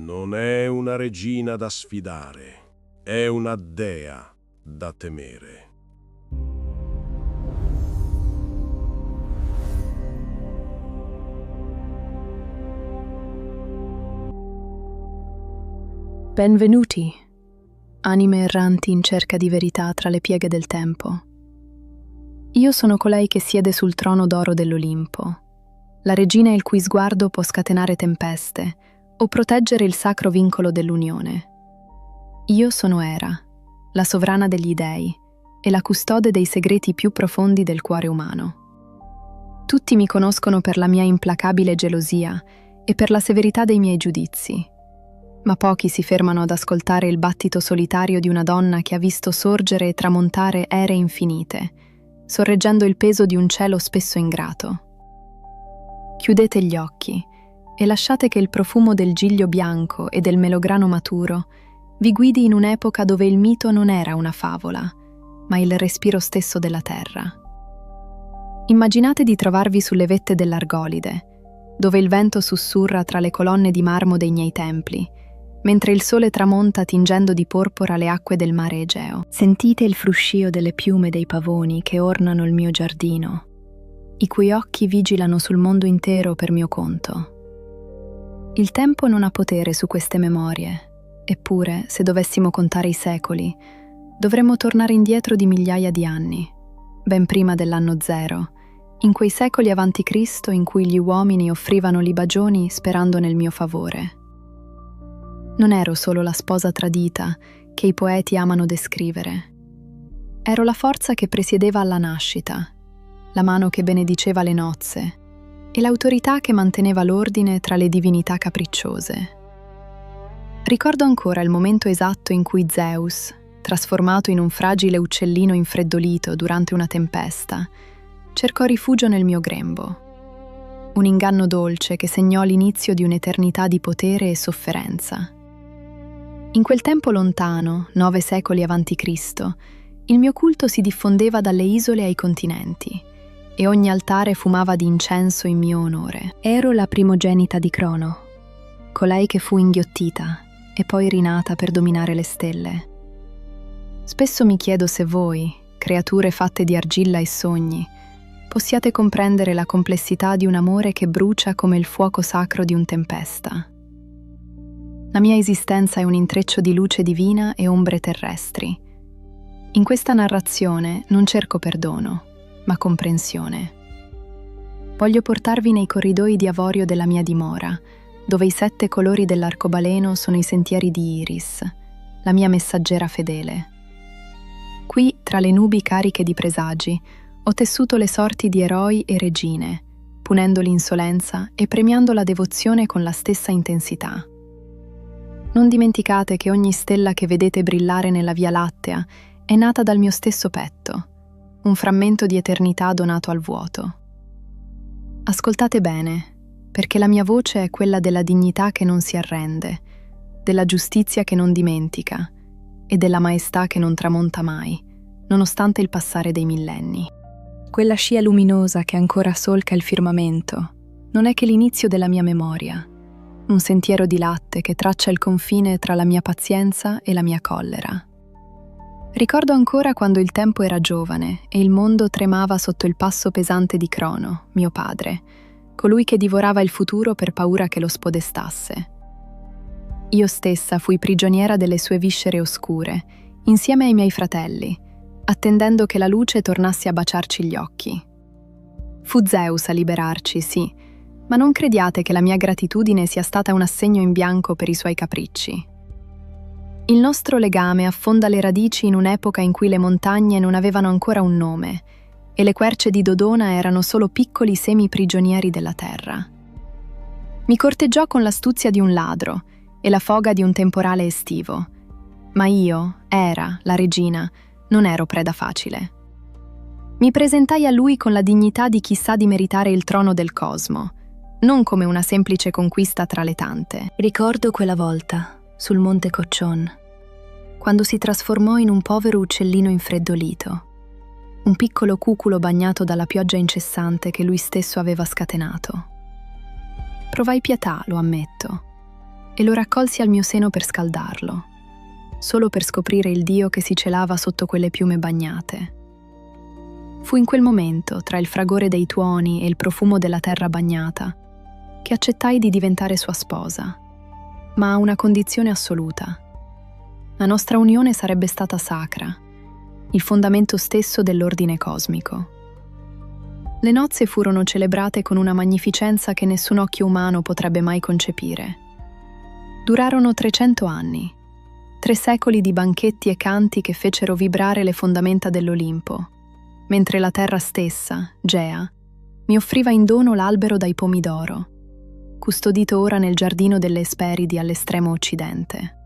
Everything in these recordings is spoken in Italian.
Non è una regina da sfidare, è una dea da temere. Benvenuti, anime erranti in cerca di verità tra le pieghe del tempo. Io sono colei che siede sul trono d'oro dell'Olimpo, la regina il cui sguardo può scatenare tempeste o proteggere il sacro vincolo dell'unione. Io sono Hera, la sovrana degli dei e la custode dei segreti più profondi del cuore umano. Tutti mi conoscono per la mia implacabile gelosia e per la severità dei miei giudizi. Ma pochi si fermano ad ascoltare il battito solitario di una donna che ha visto sorgere e tramontare ere infinite, sorreggendo il peso di un cielo spesso ingrato. Chiudete gli occhi e lasciate che il profumo del giglio bianco e del melograno maturo vi guidi in un'epoca dove il mito non era una favola, ma il respiro stesso della terra. Immaginate di trovarvi sulle vette dell'Argolide, dove il vento sussurra tra le colonne di marmo dei miei templi, mentre il sole tramonta tingendo di porpora le acque del mare Egeo. Sentite il fruscio delle piume dei pavoni che ornano il mio giardino, i cui occhi vigilano sul mondo intero per mio conto. Il tempo non ha potere su queste memorie, eppure, se dovessimo contare i secoli, dovremmo tornare indietro di migliaia di anni, ben prima dell'anno zero, in quei secoli avanti Cristo in cui gli uomini offrivano libagioni sperando nel mio favore. Non ero solo la sposa tradita che i poeti amano descrivere. Ero la forza che presiedeva alla nascita, la mano che benediceva le nozze e l'autorità che manteneva l'ordine tra le divinità capricciose. Ricordo ancora il momento esatto in cui Zeus, trasformato in un fragile uccellino infreddolito durante una tempesta, cercò rifugio nel mio grembo. Un inganno dolce che segnò l'inizio di un'eternità di potere e sofferenza. In quel tempo lontano, 9 secoli avanti Cristo, il mio culto si diffondeva dalle isole ai continenti e ogni altare fumava di incenso in mio onore. Ero la primogenita di Crono, colei che fu inghiottita e poi rinata per dominare le stelle. Spesso mi chiedo se voi, creature fatte di argilla e sogni, possiate comprendere la complessità di un amore che brucia come il fuoco sacro di un tempesta. La mia esistenza è un intreccio di luce divina e ombre terrestri. In questa narrazione non cerco perdono, ma comprensione. Voglio portarvi nei corridoi di avorio della mia dimora, dove i 7 colori dell'arcobaleno sono i sentieri di Iris, la mia messaggera fedele. Qui, tra le nubi cariche di presagi, ho tessuto le sorti di eroi e regine, punendo l'insolenza e premiando la devozione con la stessa intensità. Non dimenticate che ogni stella che vedete brillare nella Via Lattea è nata dal mio stesso petto, un frammento di eternità donato al vuoto. Ascoltate bene, perché la mia voce è quella della dignità che non si arrende, della giustizia che non dimentica e della maestà che non tramonta mai, nonostante il passare dei millenni. Quella scia luminosa che ancora solca il firmamento non è che l'inizio della mia memoria, un sentiero di latte che traccia il confine tra la mia pazienza e la mia collera. Ricordo ancora quando il tempo era giovane e il mondo tremava sotto il passo pesante di Crono, mio padre, colui che divorava il futuro per paura che lo spodestasse. Io stessa fui prigioniera delle sue viscere oscure, insieme ai miei fratelli, attendendo che la luce tornasse a baciarci gli occhi. Fu Zeus a liberarci, sì, ma non crediate che la mia gratitudine sia stata un assegno in bianco per i suoi capricci. Il nostro legame affonda le radici in un'epoca in cui le montagne non avevano ancora un nome e le querce di Dodona erano solo piccoli semi-prigionieri della terra. Mi corteggiò con l'astuzia di un ladro e la foga di un temporale estivo, ma io, Hera, la regina, non ero preda facile. Mi presentai a lui con la dignità di chi sa di meritare il trono del cosmo, non come una semplice conquista tra le tante. Ricordo quella volta, sul monte Coccion, quando si trasformò in un povero uccellino infreddolito, un piccolo cuculo bagnato dalla pioggia incessante che lui stesso aveva scatenato. Provai pietà, lo ammetto, e lo raccolsi al mio seno per scaldarlo, solo per scoprire il dio che si celava sotto quelle piume bagnate. Fu in quel momento, tra il fragore dei tuoni e il profumo della terra bagnata, che accettai di diventare sua sposa, ma a una condizione assoluta. La nostra unione sarebbe stata sacra, il fondamento stesso dell'ordine cosmico. Le nozze furono celebrate con una magnificenza che nessun occhio umano potrebbe mai concepire. Durarono 300 anni, 3 secoli di banchetti e canti che fecero vibrare le fondamenta dell'Olimpo, mentre la terra stessa, Gea, mi offriva in dono l'albero dai pomi d'oro, custodito ora nel giardino delle Esperidi all'estremo occidente.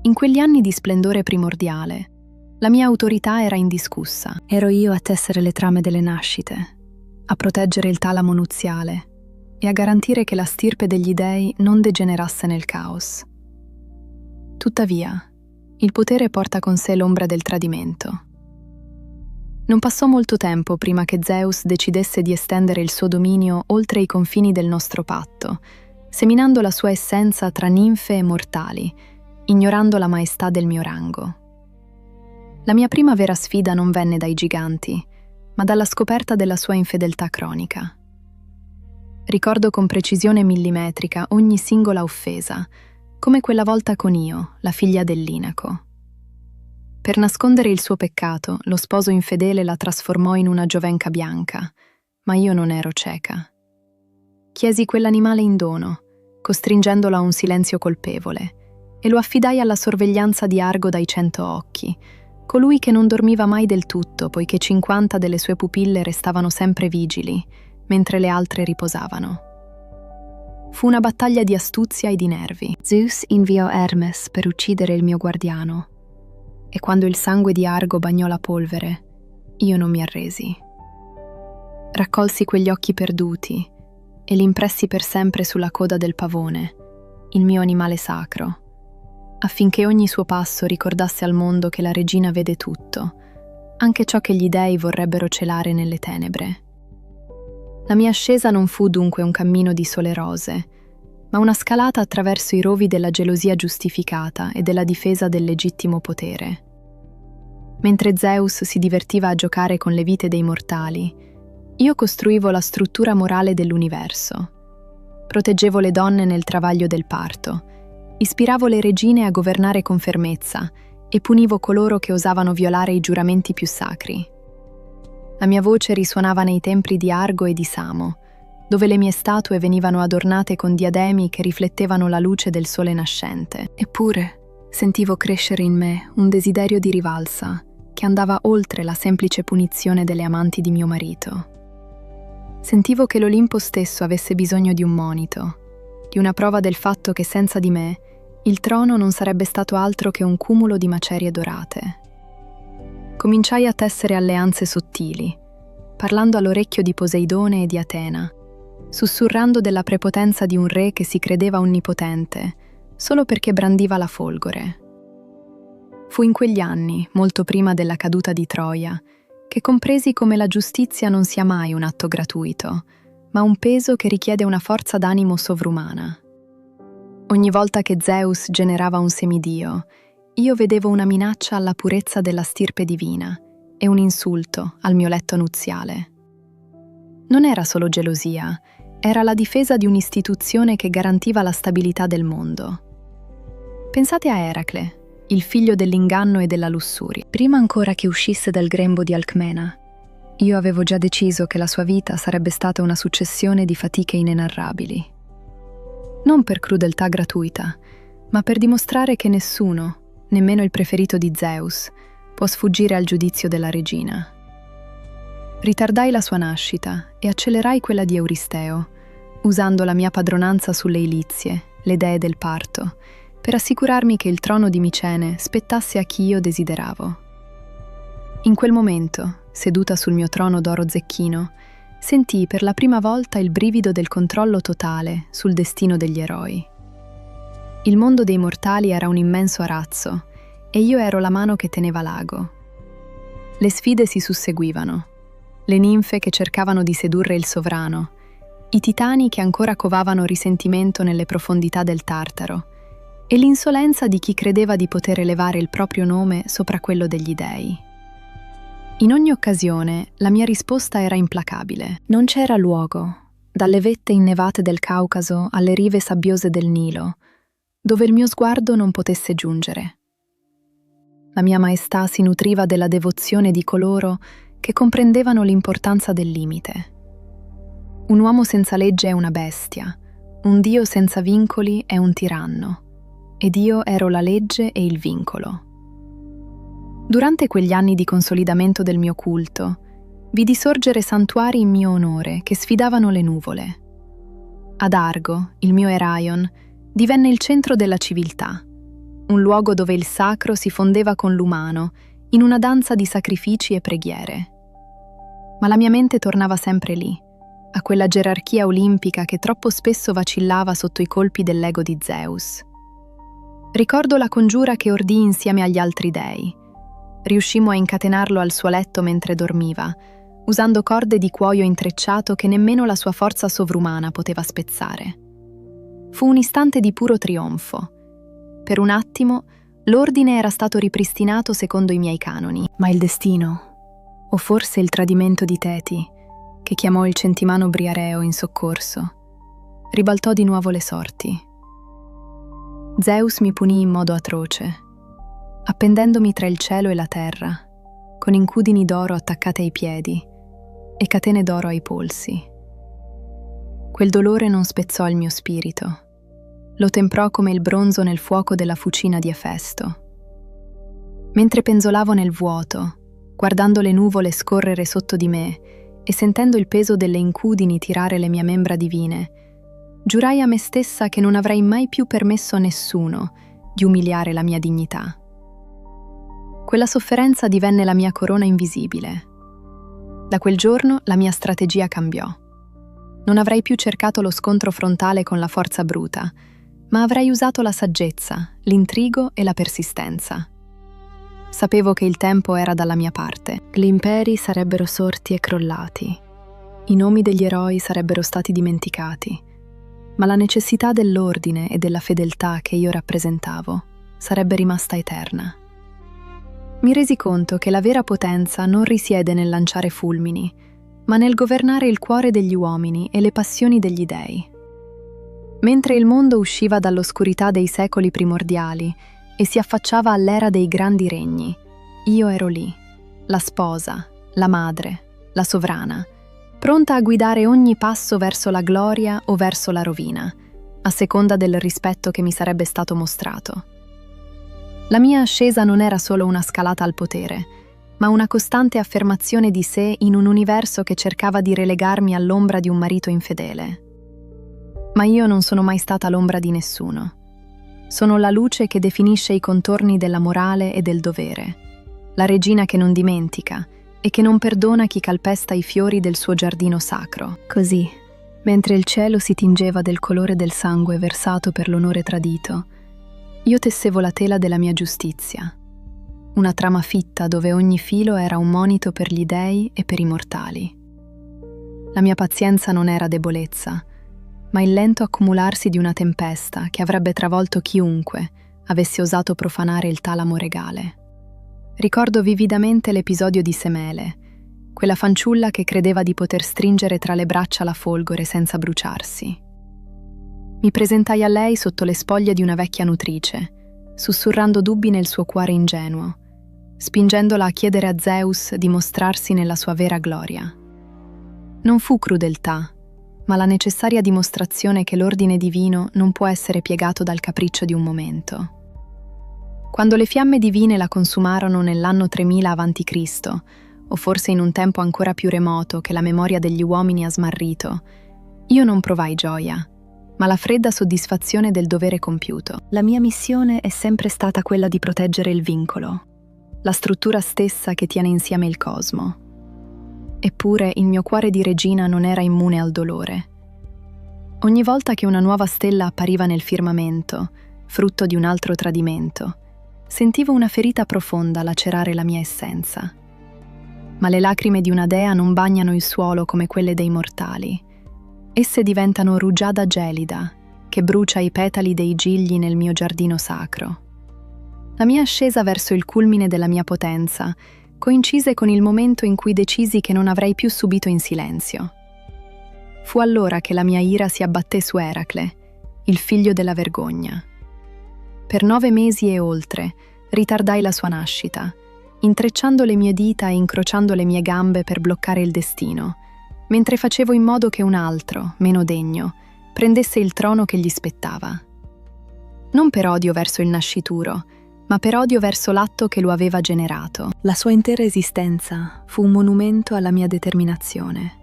In quegli anni di splendore primordiale, la mia autorità era indiscussa. Ero io a tessere le trame delle nascite, a proteggere il talamo nuziale e a garantire che la stirpe degli dei non degenerasse nel caos. Tuttavia, il potere porta con sé l'ombra del tradimento. Non passò molto tempo prima che Zeus decidesse di estendere il suo dominio oltre i confini del nostro patto, seminando la sua essenza tra ninfe e mortali, ignorando la maestà del mio rango. La mia prima vera sfida non venne dai giganti, ma dalla scoperta della sua infedeltà cronica. Ricordo con precisione millimetrica ogni singola offesa, come quella volta con Io, la figlia dell'Inaco. Per nascondere il suo peccato, lo sposo infedele la trasformò in una giovenca bianca, ma io non ero cieca. Chiesi quell'animale in dono, costringendolo a un silenzio colpevole, e lo affidai alla sorveglianza di Argo dai 100 occhi, colui che non dormiva mai del tutto, poiché 50 delle sue pupille restavano sempre vigili, mentre le altre riposavano. Fu una battaglia di astuzia e di nervi. Zeus inviò Hermes per uccidere il mio guardiano, e quando il sangue di Argo bagnò la polvere, io non mi arresi. Raccolsi quegli occhi perduti e li impressi per sempre sulla coda del pavone, il mio animale sacro, affinché ogni suo passo ricordasse al mondo che la regina vede tutto, anche ciò che gli dei vorrebbero celare nelle tenebre. La mia ascesa non fu dunque un cammino di sole rose, ma una scalata attraverso i rovi della gelosia giustificata e della difesa del legittimo potere. Mentre Zeus si divertiva a giocare con le vite dei mortali, io costruivo la struttura morale dell'universo. Proteggevo le donne nel travaglio del parto, ispiravo le regine a governare con fermezza e punivo coloro che osavano violare i giuramenti più sacri. La mia voce risuonava nei templi di Argo e di Samo, dove le mie statue venivano adornate con diademi che riflettevano la luce del sole nascente. Eppure sentivo crescere in me un desiderio di rivalsa che andava oltre la semplice punizione delle amanti di mio marito. Sentivo che l'Olimpo stesso avesse bisogno di un monito, di una prova del fatto che senza di me il trono non sarebbe stato altro che un cumulo di macerie dorate. Cominciai a tessere alleanze sottili, parlando all'orecchio di Poseidone e di Atena, sussurrando della prepotenza di un re che si credeva onnipotente, solo perché brandiva la folgore. Fu in quegli anni, molto prima della caduta di Troia, che compresi come la giustizia non sia mai un atto gratuito, ma un peso che richiede una forza d'animo sovrumana. Ogni volta che Zeus generava un semidio, io vedevo una minaccia alla purezza della stirpe divina e un insulto al mio letto nuziale. Non era solo gelosia, era la difesa di un'istituzione che garantiva la stabilità del mondo. Pensate a Eracle, il figlio dell'inganno e della lussuria. Prima ancora che uscisse dal grembo di Alcmena, io avevo già deciso che la sua vita sarebbe stata una successione di fatiche inenarrabili. Non per crudeltà gratuita, ma per dimostrare che nessuno, nemmeno il preferito di Zeus, può sfuggire al giudizio della regina. Ritardai la sua nascita e accelerai quella di Euristeo, usando la mia padronanza sulle ilizie, le dee del parto, per assicurarmi che il trono di Micene spettasse a chi io desideravo. In quel momento, seduta sul mio trono d'oro zecchino, sentii per la prima volta il brivido del controllo totale sul destino degli eroi. Il mondo dei mortali era un immenso arazzo e io ero la mano che teneva l'ago. Le sfide si susseguivano, le ninfe che cercavano di sedurre il sovrano, i titani che ancora covavano risentimento nelle profondità del Tartaro e l'insolenza di chi credeva di poter elevare il proprio nome sopra quello degli dei. In ogni occasione la mia risposta era implacabile. Non c'era luogo, dalle vette innevate del Caucaso alle rive sabbiose del Nilo, dove il mio sguardo non potesse giungere. La mia maestà si nutriva della devozione di coloro che comprendevano l'importanza del limite. Un uomo senza legge è una bestia, un Dio senza vincoli è un tiranno, ed io ero la legge e il vincolo. Durante quegli anni di consolidamento del mio culto, vidi sorgere santuari in mio onore che sfidavano le nuvole. Ad Argo, il mio Eraion, divenne il centro della civiltà, un luogo dove il sacro si fondeva con l'umano in una danza di sacrifici e preghiere. Ma la mia mente tornava sempre lì, a quella gerarchia olimpica che troppo spesso vacillava sotto i colpi dell'ego di Zeus. Ricordo la congiura che ordì insieme agli altri dei. Riuscimmo a incatenarlo al suo letto mentre dormiva, usando corde di cuoio intrecciato che nemmeno la sua forza sovrumana poteva spezzare. Fu un istante di puro trionfo. Per un attimo, l'ordine era stato ripristinato secondo i miei canoni, ma il destino, o forse il tradimento di Teti, che chiamò il centimano Briareo in soccorso, ribaltò di nuovo le sorti. Zeus mi punì in modo atroce, appendendomi tra il cielo e la terra, con incudini d'oro attaccate ai piedi e catene d'oro ai polsi. Quel dolore non spezzò il mio spirito. Lo temprò come il bronzo nel fuoco della fucina di Efesto. Mentre penzolavo nel vuoto, guardando le nuvole scorrere sotto di me e sentendo il peso delle incudini tirare le mie membra divine, giurai a me stessa che non avrei mai più permesso a nessuno di umiliare la mia dignità. Quella sofferenza divenne la mia corona invisibile. Da quel giorno la mia strategia cambiò. Non avrei più cercato lo scontro frontale con la forza bruta, ma avrei usato la saggezza, l'intrigo e la persistenza. Sapevo che il tempo era dalla mia parte. Gli imperi sarebbero sorti e crollati. I nomi degli eroi sarebbero stati dimenticati, ma la necessità dell'ordine e della fedeltà che io rappresentavo sarebbe rimasta eterna. Mi resi conto che la vera potenza non risiede nel lanciare fulmini, ma nel governare il cuore degli uomini e le passioni degli dei. Mentre il mondo usciva dall'oscurità dei secoli primordiali e si affacciava all'era dei grandi regni, io ero lì, la sposa, la madre, la sovrana, pronta a guidare ogni passo verso la gloria o verso la rovina, a seconda del rispetto che mi sarebbe stato mostrato. La mia ascesa non era solo una scalata al potere, ma una costante affermazione di sé in un universo che cercava di relegarmi all'ombra di un marito infedele. Ma io non sono mai stata l'ombra di nessuno. Sono la luce che definisce i contorni della morale e del dovere, la regina che non dimentica e che non perdona chi calpesta i fiori del suo giardino sacro. Così, mentre il cielo si tingeva del colore del sangue versato per l'onore tradito, io tessevo la tela della mia giustizia, una trama fitta dove ogni filo era un monito per gli dei e per i mortali. La mia pazienza non era debolezza, ma il lento accumularsi di una tempesta che avrebbe travolto chiunque avesse osato profanare il talamo regale. Ricordo vividamente l'episodio di Semele, quella fanciulla che credeva di poter stringere tra le braccia la folgore senza bruciarsi. Mi presentai a lei sotto le spoglie di una vecchia nutrice, sussurrando dubbi nel suo cuore ingenuo, spingendola a chiedere a Zeus di mostrarsi nella sua vera gloria. Non fu crudeltà, ma la necessaria dimostrazione che l'ordine divino non può essere piegato dal capriccio di un momento. Quando le fiamme divine la consumarono nell'anno 3000 a.C., o forse in un tempo ancora più remoto che la memoria degli uomini ha smarrito, io non provai gioia, ma la fredda soddisfazione del dovere compiuto. La mia missione è sempre stata quella di proteggere il vincolo, la struttura stessa che tiene insieme il cosmo. Eppure il mio cuore di regina non era immune al dolore. Ogni volta che una nuova stella appariva nel firmamento, frutto di un altro tradimento, sentivo una ferita profonda lacerare la mia essenza. Ma le lacrime di una dea non bagnano il suolo come quelle dei mortali. Esse diventano rugiada gelida, che brucia i petali dei gigli nel mio giardino sacro. La mia ascesa verso il culmine della mia potenza coincise con il momento in cui decisi che non avrei più subito in silenzio. Fu allora che la mia ira si abbatté su Eracle, il figlio della vergogna. Per 9 mesi e oltre ritardai la sua nascita, intrecciando le mie dita e incrociando le mie gambe per bloccare il destino, mentre facevo in modo che un altro, meno degno, prendesse il trono che gli spettava. Non per odio verso il nascituro, ma per odio verso l'atto che lo aveva generato. La sua intera esistenza fu un monumento alla mia determinazione.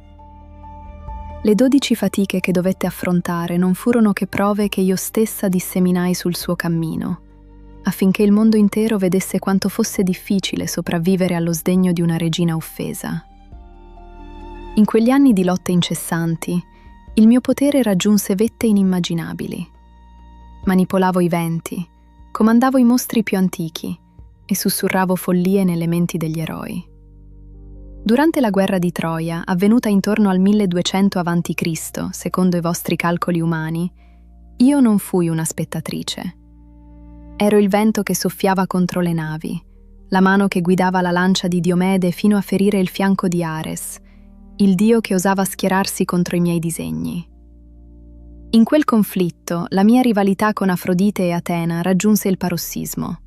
Le 12 fatiche che dovette affrontare non furono che prove che io stessa disseminai sul suo cammino, affinché il mondo intero vedesse quanto fosse difficile sopravvivere allo sdegno di una regina offesa. In quegli anni di lotte incessanti, il mio potere raggiunse vette inimmaginabili. Manipolavo i venti, comandavo i mostri più antichi e sussurravo follie nelle menti degli eroi. Durante la guerra di Troia, avvenuta intorno al 1200 a.C., secondo i vostri calcoli umani, io non fui una spettatrice. Ero il vento che soffiava contro le navi, la mano che guidava la lancia di Diomede fino a ferire il fianco di Ares, il dio che osava schierarsi contro i miei disegni. In quel conflitto, la mia rivalità con Afrodite e Atena raggiunse il parossismo.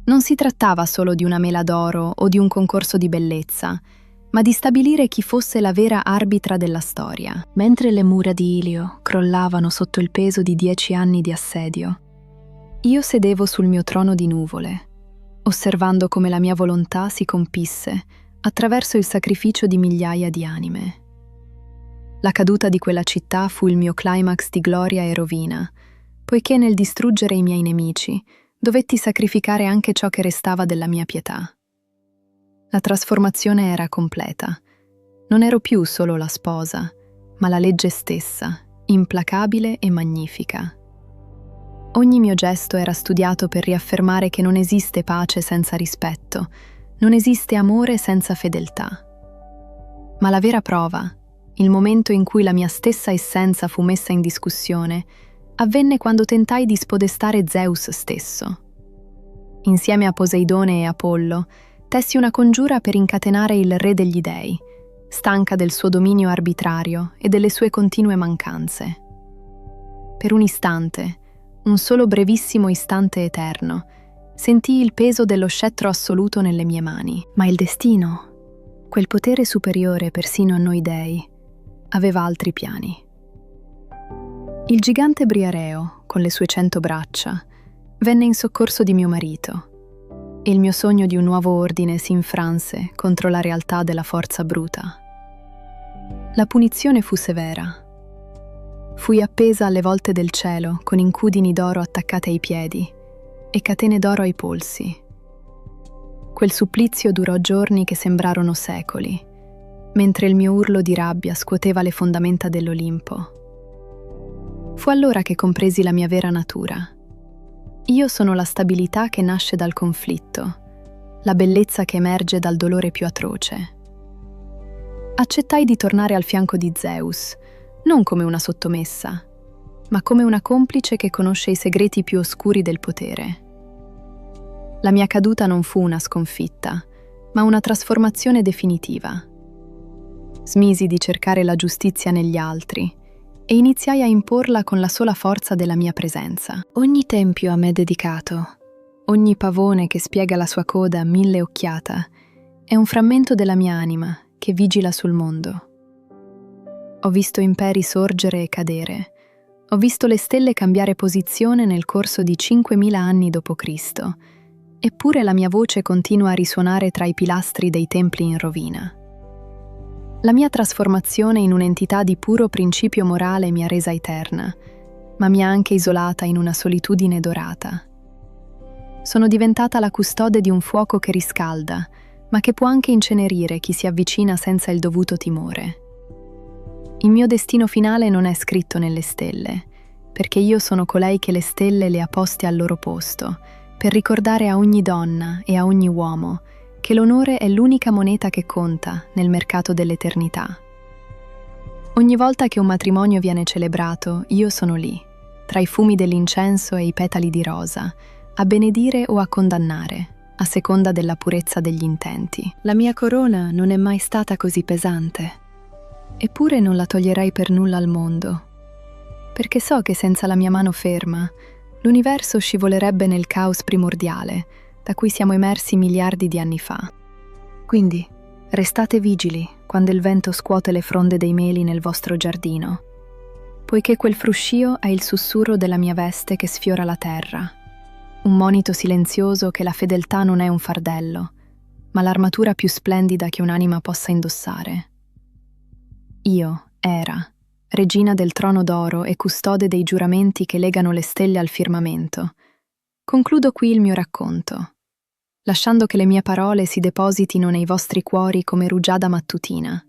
Non si trattava solo di una mela d'oro o di un concorso di bellezza, ma di stabilire chi fosse la vera arbitra della storia. Mentre le mura di Ilio crollavano sotto il peso di 10 anni di assedio, io sedevo sul mio trono di nuvole, osservando come la mia volontà si compisse attraverso il sacrificio di migliaia di anime. La caduta di quella città fu il mio climax di gloria e rovina, poiché nel distruggere i miei nemici dovetti sacrificare anche ciò che restava della mia pietà. La trasformazione era completa. Non ero più solo la sposa, ma la legge stessa, implacabile e magnifica. Ogni mio gesto era studiato per riaffermare che non esiste pace senza rispetto, non esiste amore senza fedeltà. Ma la vera prova, il momento in cui la mia stessa essenza fu messa in discussione, avvenne quando tentai di spodestare Zeus stesso. Insieme a Poseidone e Apollo, tessi una congiura per incatenare il re degli dei, stanca del suo dominio arbitrario e delle sue continue mancanze. Per un istante, un solo brevissimo istante eterno, sentii il peso dello scettro assoluto nelle mie mani. Ma il destino, quel potere superiore persino a noi dei, aveva altri piani. Il gigante Briareo, con le sue 100 braccia, venne in soccorso di mio marito, e il mio sogno di un nuovo ordine si infranse contro la realtà della forza bruta. La punizione fu severa. Fui appesa alle volte del cielo con incudini d'oro attaccate ai piedi e catene d'oro ai polsi. Quel supplizio durò giorni che sembrarono secoli, mentre il mio urlo di rabbia scuoteva le fondamenta dell'Olimpo. Fu allora che compresi la mia vera natura. Io sono la stabilità che nasce dal conflitto, la bellezza che emerge dal dolore più atroce. Accettai di tornare al fianco di Zeus, non come una sottomessa, ma come una complice che conosce i segreti più oscuri del potere. La mia caduta non fu una sconfitta, ma una trasformazione definitiva. Smisi di cercare la giustizia negli altri e iniziai a imporla con la sola forza della mia presenza. Ogni tempio a me dedicato, ogni pavone che spiega la sua coda 1000 occhiata, è un frammento della mia anima che vigila sul mondo. Ho visto imperi sorgere e cadere. Ho visto le stelle cambiare posizione nel corso di 5000 anni d.C., eppure la mia voce continua a risuonare tra i pilastri dei templi in rovina. La mia trasformazione in un'entità di puro principio morale mi ha resa eterna, ma mi ha anche isolata in una solitudine dorata. Sono diventata la custode di un fuoco che riscalda, ma che può anche incenerire chi si avvicina senza il dovuto timore. Il mio destino finale non è scritto nelle stelle, perché io sono colei che le stelle le ha poste al loro posto, per ricordare a ogni donna e a ogni uomo che l'onore è l'unica moneta che conta nel mercato dell'eternità. Ogni volta che un matrimonio viene celebrato, io sono lì, tra i fumi dell'incenso e i petali di rosa, a benedire o a condannare, a seconda della purezza degli intenti. La mia corona non è mai stata così pesante. Eppure non la toglierei per nulla al mondo, perché so che senza la mia mano ferma, l'universo scivolerebbe nel caos primordiale, da cui siamo emersi miliardi di anni fa. Quindi, restate vigili quando il vento scuote le fronde dei meli nel vostro giardino, poiché quel fruscio è il sussurro della mia veste che sfiora la terra, un monito silenzioso che la fedeltà non è un fardello, ma l'armatura più splendida che un'anima possa indossare. Io, Era, regina del trono d'oro e custode dei giuramenti che legano le stelle al firmamento, concludo qui il mio racconto, lasciando che le mie parole si depositino nei vostri cuori come rugiada mattutina.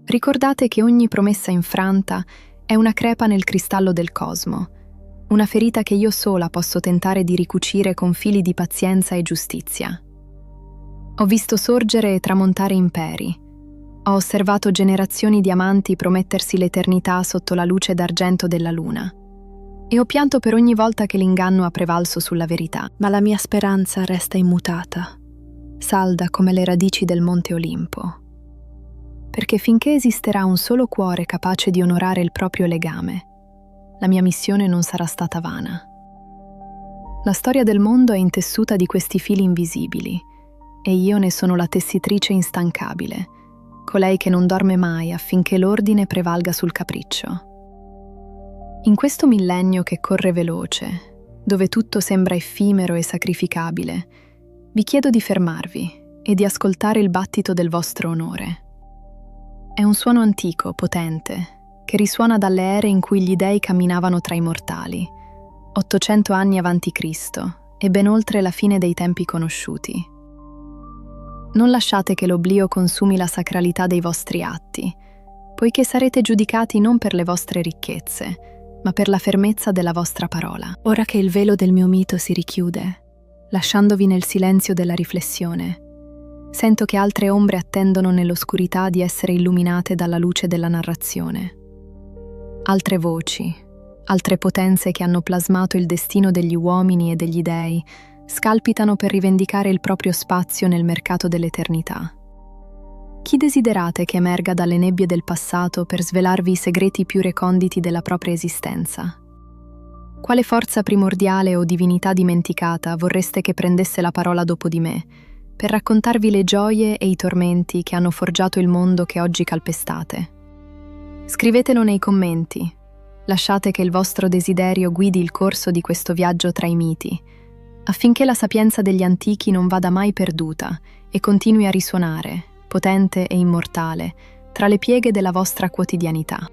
Ricordate che ogni promessa infranta è una crepa nel cristallo del cosmo, una ferita che io sola posso tentare di ricucire con fili di pazienza e giustizia. Ho visto sorgere e tramontare imperi. Ho osservato generazioni di amanti promettersi l'eternità sotto la luce d'argento della luna. E ho pianto per ogni volta che l'inganno ha prevalso sulla verità. Ma la mia speranza resta immutata, salda come le radici del Monte Olimpo. Perché finché esisterà un solo cuore capace di onorare il proprio legame, la mia missione non sarà stata vana. La storia del mondo è intessuta di questi fili invisibili, e io ne sono la tessitrice instancabile, colei che non dorme mai affinché l'ordine prevalga sul capriccio. In questo millennio che corre veloce, dove tutto sembra effimero e sacrificabile, vi chiedo di fermarvi e di ascoltare il battito del vostro onore. È un suono antico, potente, che risuona dalle ere in cui gli dei camminavano tra i mortali, 800 anni avanti Cristo e ben oltre la fine dei tempi conosciuti. Non lasciate che l'oblio consumi la sacralità dei vostri atti, poiché sarete giudicati non per le vostre ricchezze, ma per la fermezza della vostra parola. Ora che il velo del mio mito si richiude, lasciandovi nel silenzio della riflessione, sento che altre ombre attendono nell'oscurità di essere illuminate dalla luce della narrazione. Altre voci, altre potenze che hanno plasmato il destino degli uomini e degli dei, scalpitano per rivendicare il proprio spazio nel mercato dell'eternità. Chi desiderate che emerga dalle nebbie del passato per svelarvi i segreti più reconditi della propria esistenza? Quale forza primordiale o divinità dimenticata vorreste che prendesse la parola dopo di me, per raccontarvi le gioie e i tormenti che hanno forgiato il mondo che oggi calpestate? Scrivetelo nei commenti. Lasciate che il vostro desiderio guidi il corso di questo viaggio tra i miti, affinché la sapienza degli antichi non vada mai perduta e continui a risuonare, potente e immortale, tra le pieghe della vostra quotidianità.